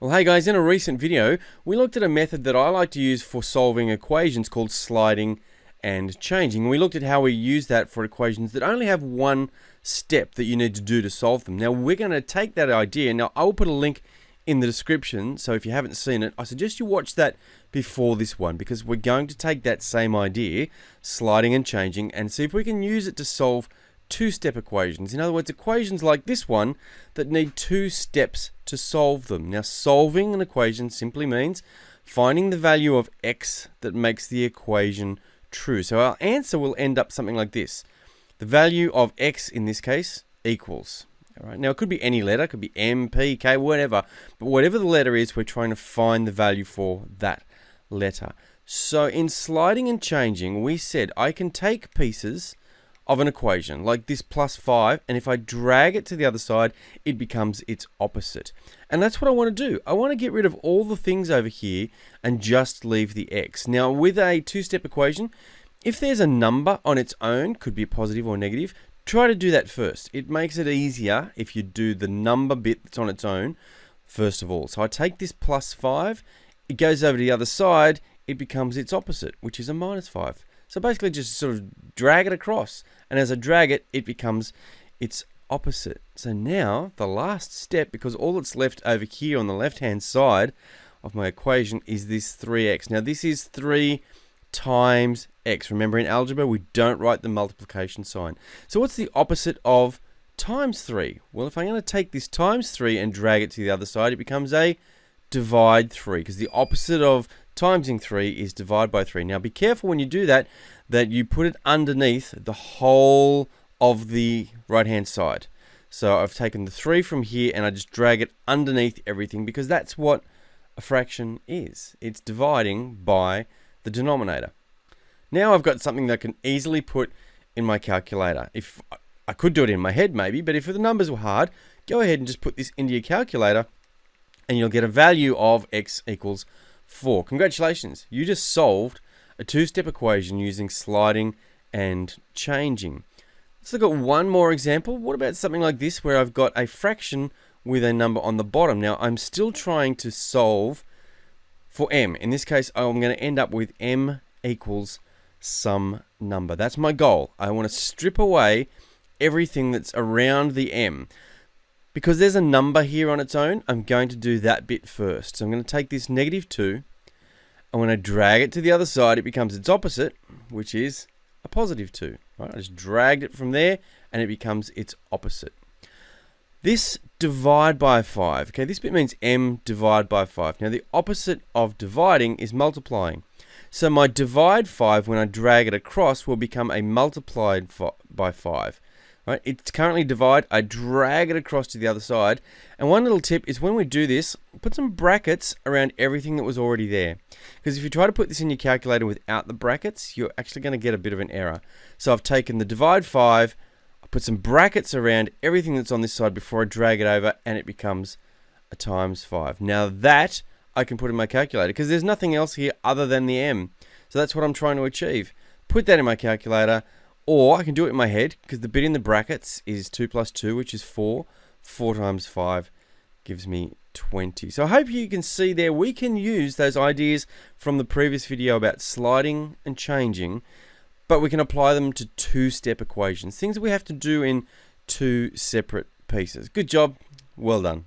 Well, hey guys, in a recent video, we looked at a method that I like to use for solving equations called sliding and changing. We looked at how we use that for equations that only have one step that you need to do to solve them. Now, we're going to take that idea. Now, I will put a link in the description, so if you haven't seen it, I suggest you watch that before this one, because we're going to take that same idea, sliding and changing, and see if we can use it to solve two-step equations. In other words, equations like this one that need two steps to solve them. Now, solving an equation simply means finding the value of x that makes the equation true. So our answer will end up something like this. The value of x in this case equals. All right. Now, it could be any letter, it could be M, P, K, whatever. But whatever the letter is, we're trying to find the value for that letter. So in sliding and changing, we said I can take pieces of an equation like this plus 5, and if I drag it to the other side, it becomes its opposite. And that's what I want to do. I want to get rid of all the things over here and just leave the x. Now, with a two-step equation, if there's a number on its own, could be positive or negative, try to do that first. It makes it easier if you do the number bit that's on its own first of all. So I take this plus 5, it goes over to the other side, it becomes its opposite, which is a minus 5. So basically just sort of drag it across, and as I drag it, it becomes its opposite. So now the last step, because all that's left over here on the left hand side of my equation is this 3x. Now this is 3 times x. Remember, in algebra we don't write the multiplication sign. So what's the opposite of times 3? Well, if I'm going to take this times 3 and drag it to the other side, it becomes a divide 3, because the opposite of timesing 3 is divide by 3. Now be careful when you do that, that you put it underneath the whole of the right hand side. So I've taken the 3 from here and I just drag it underneath everything, because that's what a fraction is. It's dividing by the denominator. Now I've got something that I can easily put in my calculator. If I could do it in my head maybe, but if the numbers were hard, go ahead and just put this into your calculator and you'll get a value of x equals 4. Congratulations, you just solved a two-step equation using sliding and changing. Let's look at one more example. What about something like this, where I've got a fraction with a number on the bottom? Now I'm still trying to solve for m. In this case, I'm going to end up with m equals some number. That's my goal. I want to strip away everything that's around the m. Because there's a number here on its own, I'm going to do that bit first. So I'm going to take this negative 2, and when I drag it to the other side, it becomes its opposite, which is a positive 2. Right? I just dragged it from there, and it becomes its opposite. This divide by 5. Okay, this bit means m divide by 5. Now, the opposite of dividing is multiplying. So my divide 5, when I drag it across, will become a multiplied by 5. Right, it's currently divide. I drag it across to the other side. And one little tip is, when we do this, put some brackets around everything that was already there. Because if you try to put this in your calculator without the brackets, you're actually going to get a bit of an error. So I've taken the divide 5, I put some brackets around everything that's on this side before I drag it over, and it becomes a times 5. Now that I can put in my calculator, because there's nothing else here other than the m. So that's what I'm trying to achieve. Put that in my calculator. Or I can do it in my head, because the bit in the brackets is 2 plus 2, which is 4. 4 times 5 gives me 20. So I hope you can see there, we can use those ideas from the previous video about sliding and changing, but we can apply them to two-step equations, things that we have to do in two separate pieces. Good job. Well done.